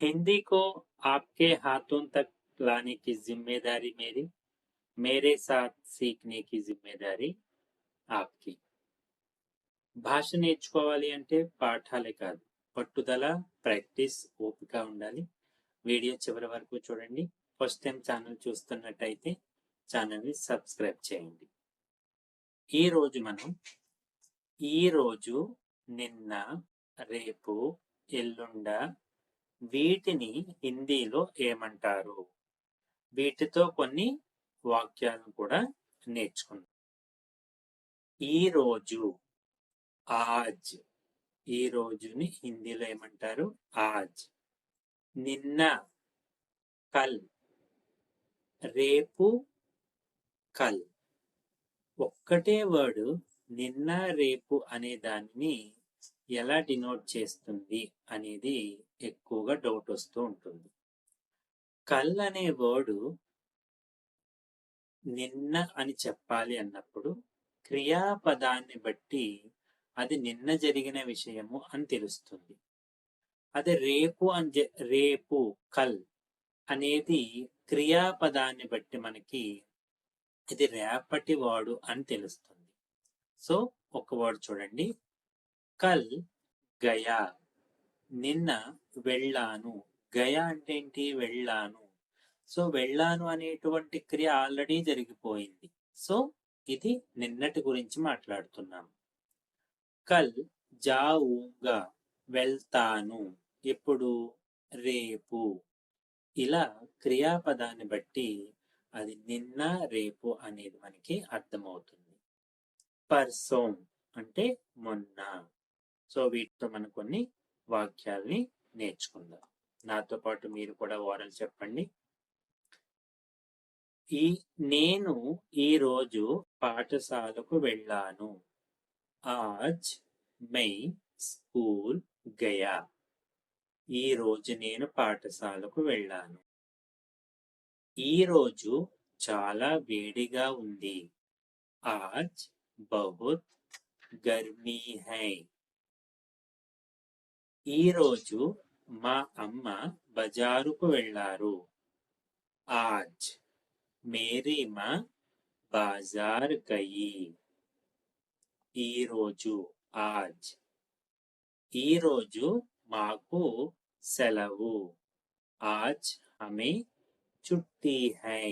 हिंदी को आपके हाथों तक लाने की जिम्मेदारी मेरी, मेरे साथ सीखने की जिम्मेदारी आपकी. భాష నేర్చుకోవాలి అంటే పాఠాలే కాదు, పట్టుదల, ప్రాక్టీస్, ఓపిక ఉండాలి. వీడియో చివరి వరకు చూడండి. ఫస్ట్ టైం ఛానల్ చూస్తున్నట్టయితే ఛానల్ని సబ్స్క్రైబ్ చేయండి. ఈ రోజు, నిన్న, రేపు, ఎల్లుండ వీటిని హిందీలో ఏమంటారు? వీటితో కొన్ని వాక్యాలను కూడా నేర్చుకుందాం. ఈ రోజు, ఆజ్. ఈ రోజుని హిందీలో ఏమంటారు? ఆజ్. నిన్న, కల్. రేపు, కల్. ఒక్కటే వర్డ్ నిన్న, రేపు అనే దానిని ఎలా డినోట్ చేస్తుంది అనేది ఎక్కువగా డౌట్ వస్తూ ఉంటుంది. కల్ అనే వర్డ్ నిన్న అని చెప్పాలి అన్నప్పుడు క్రియాపదాన్ని బట్టి అది నిన్న జరిగిన విషయము అని తెలుస్తుంది. అదే రేపు కల్ అనేది క్రియాపదాన్ని బట్టి మనకి ఇది రేపటి వాడు అని తెలుస్తుంది. సో ఒక వర్డ్ చూడండి, కల్ గయా. నిన్న వెళ్ళాను. గయా అంటే ఏంటి? వెళ్ళాను. సో వెళ్ళాను అనేటువంటి క్రియ ఆల్రెడీ జరిగిపోయింది. సో ఇది నిన్నటి గురించి మాట్లాడుతున్నాం. కల్ జాऊंगा, వెళ్తాను. ఎప్పుడు? రేపు. ఇలా క్రియాపదాన్ని బట్టి అది నిన్న, రేపు అనేది మనకి అర్థమవుతుంది. పర్సోం అంటే మొన్న. సో వీటితో మనం కొన్ని వాక్యాల్ని నేర్చుకుందాం. నాతో పాటు మీరు కూడా ఓరల్ చెప్పండి. నేను ఈ రోజు పాఠశాలకు వెళ్ళాను. ఆజ్ మై స్కూల్ గయా. ఈ రోజు నేను పాఠశాలకు వెళ్ళాను. ఈ రోజు చాలా వేడిగా ఉంది. ఆజ్ బహుత్ గర్మీ హై. ఈ రోజు మా అమ్మ బజారుకు వెళ్ళారు. ఆజ్ మేరీ మా బాజార్ గయి. ఈ రోజు, ఆజ్. ఈ రోజు మాకు సెలవు. ఆజ్ హమే చుట్టి హై.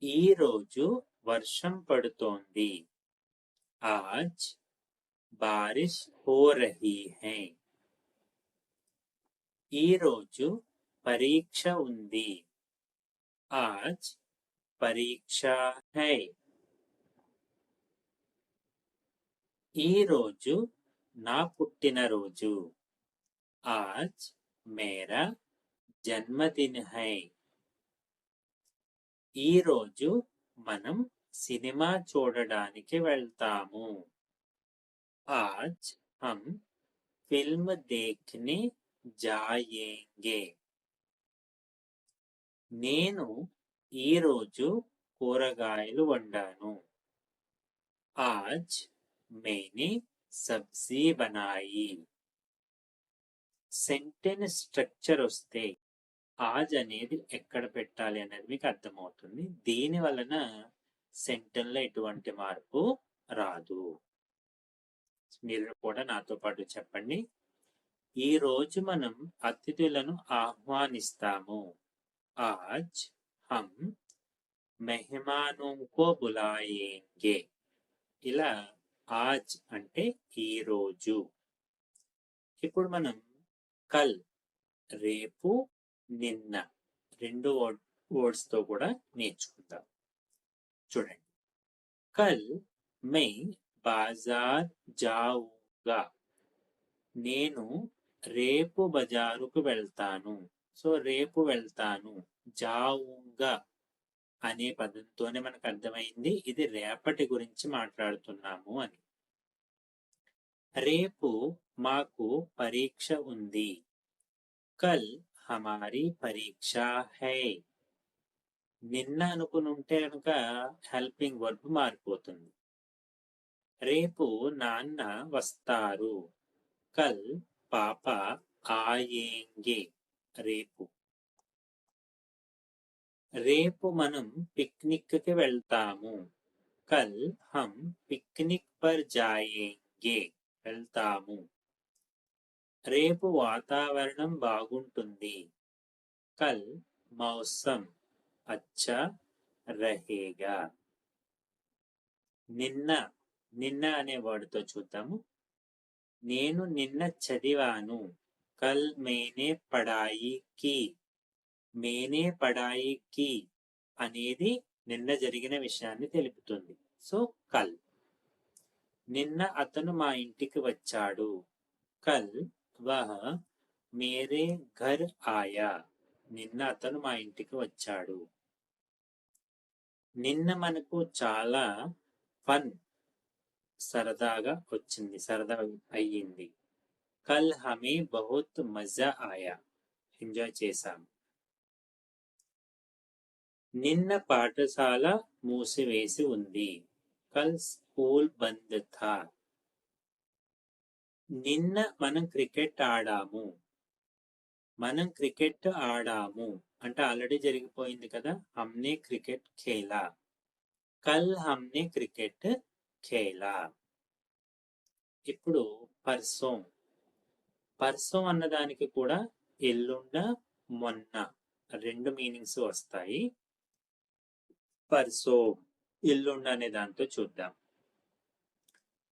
ఈ రోజు వర్షం పడుతోంది. ఆజ్ బారిష్ హో రహీ హై. ఈ రోజు పరీక్ష ఉంది. ఆజ్ పరీక్షా హై. ఈ రోజు నా పుట్టినరోజు. ఆజ్ మేరా జన్మదిన్ హై. ఈ రోజు మనం సినిమా చూడడానికి వెళ్తాము. ఆజ్ హమ్ ఫిల్మ్ దేఖ్నే జాయేంగే. నేను ఈ రోజు కూరగాయలు వండాను. ఆజ్ मैंने సబ్జీ బనాయి. సెంటెన్స్ స్ట్రక్చర్ వస్తే ఆజ్ అనేది ఎక్కడ పెట్టాలి అనేది మీకు అర్థమవుతుంది. దీని వలన సెంటెన్స్ లో ఎటువంటి మార్పు రాదు. మీరు కూడా నాతో పాటు చెప్పండి. ఈ రోజు మనం అతిథులను ఆహ్వానిస్తాము. ఆజ్ హమ్ మెహమానోं को बुलाएंगे. ఇలా ఆజ్ అంటే ఈ రోజు. ఇప్పుడు మనం కల్ రేపు, నిన్న రెండు వర్డ్స్ తో కూడా నేర్చుకుందాం. చూడండి, కల్ మై బాజార్ జాऊंगा. నేను రేపు బజారుకు వెళ్తాను. సో రేపు వెళ్తాను. జాऊंगा అనే పదంతోనే మనకు అర్థమైంది ఇది రేపటి గురించి మాట్లాడుతున్నాము అని. రేపు మాకు పరీక్ష ఉంది. కల్ హమారీ పరీక్షా హై. నిన్న అనుకుని ఉంటే కనుక హెల్పింగ్ వర్బ్ మారిపోతుంది. రేపు నాన్న వస్తారు. కల్ పాప आएंगे రేపు రేపు మనం పిక్నిక్ కి వెళ్తాము కల్ హమ్ పిక్నిక్ పర్ జాయేంగే వెళ్తాము రేపు వాతావరణం బాగుంటుంది కల్ మౌసం అచ్చా రహేగా నిన్న నిన్న అనే వర్డ్తో చూద్దాము నేను నిన్న చదివాను కల్ మేనే పడాయి కి మేనే పడాయి కి అనేది నిన్న జరిగిన విషయాన్ని తెలుపుతుంది సో కల్ నిన్న అతను మా ఇంటికి వచ్చాడు కల్ వహ మేరే ఘర్ ఆయా నిన్న అతను మా ఇంటికి వచ్చాడు నిన్న మనకు చాలా ఫన్ సరదాగా వచ్చింది సరదా అయ్యింది కల్ హమే బహుత్ మజా ఆయా ఎంజాయ్ చేశాం నిన్న పాఠశాల మూసివేసి ఉంది కల్ స్కూల్ బంద్ థా నిన్న మనం క్రికెట్ ఆడాము మనం క్రికెట్ ఆడాము అంటే ఆల్రెడీ జరిగిపోయింది కదా హమ్నే క్రికెట్ ఖేలా కల్ హమ్నే క్రికెట్ ఖేలా ఇప్పుడు పర్సోం పర్సోం అన్నదానికి కూడా ఎల్లుండ మొన్న రెండు మీనింగ్స్ వస్తాయి పర్సోం ఎల్లుండ అనే దాంతో చూద్దాం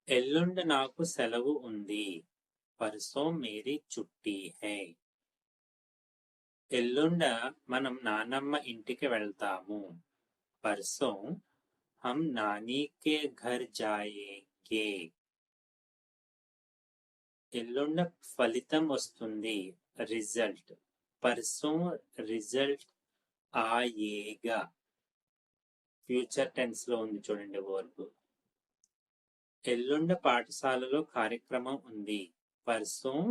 ఎల్లుండ నాకు సెలవు ఉంది పర్సోం మేరీ చుట్టి హై ఎల్లుండ మనం నానమ్మ ఇంటికి వెళ్తాము పర్సోం హమ్ నానీ కే ఘర్ జాయేంగే ఎల్లుండ ఫలితం వస్తుంది రిజల్ట్ పర్సోం రిజల్ట్ ఆయేగా ఫ్యూచర్ టెన్స్ లో ఉంది చూడండి వర్బ్ ఎల్లుండ పాఠశాలలో కార్యక్రమం ఉంది పర్సోం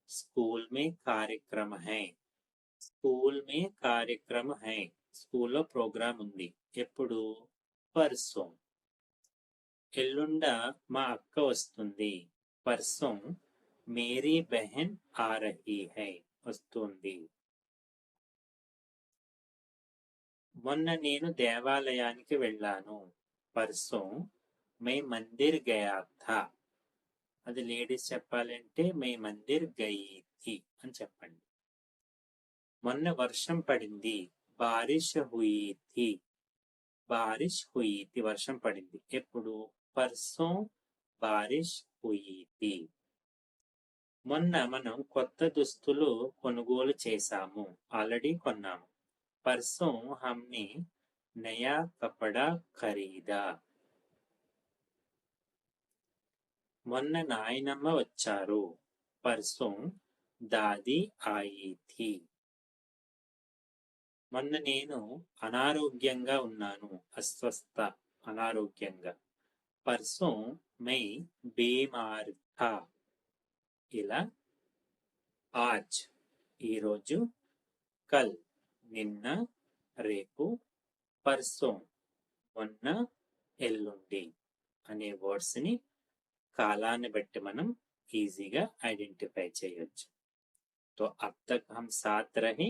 స్కూల్ మే కార్యక్రమ హై స్కూల్ మే కార్యక్రమ హై స్కూల్లో ప్రోగ్రామ్ ఉంది ఎప్పుడు పర్సోం ఎల్లుండ మా అక్క వస్తుంది పర్సోం మేరీ బెహన్ ఆ రహీ హై వస్తుంది మొన్న నేను దేవాలయానికి వెళ్ళాను పర్సోం మే మందిర్ గయా థా అది లేడీస్ చెప్పాలంటే మే మందిర్ గయి థీ అని చెప్పండి మొన్న వర్షం పడింది బారిష్ హుయి థీ బారిష్ హుయి థీ వర్షం పడింది ఎప్పుడు పర్సోం బారిష్ హుయి థీ మొన్న మనం కొత్త దుస్తులు కొనుగోలు చేశాము ఆల్రెడీ కొన్నాము పర్సోం హమ్నే నయా కపడా ఖరీదా మొన్న నాయనమ్మ వచ్చారు పర్సోం దాది ఆయి థీ మొన్న నేను అనారోగ్యంగా ఉన్నాను అస్వస్థ అనారోగ్యంగా పర్సోం మై బీమార్ థా ఇలా ఆజ్ ఈరోజు కల్ నిన్న రేపు పర్సోం మొన్న ఎల్లుండి అనే వర్డ్స్ ని కాలాన్ని బట్టి మనం ఈజీగా ఐడెంటిఫై చేయొచ్చు तो अब तक हम साथ रहे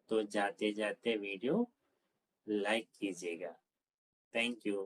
तो जाते जाते वीडियो लाइक कीजिएगा थैंक यू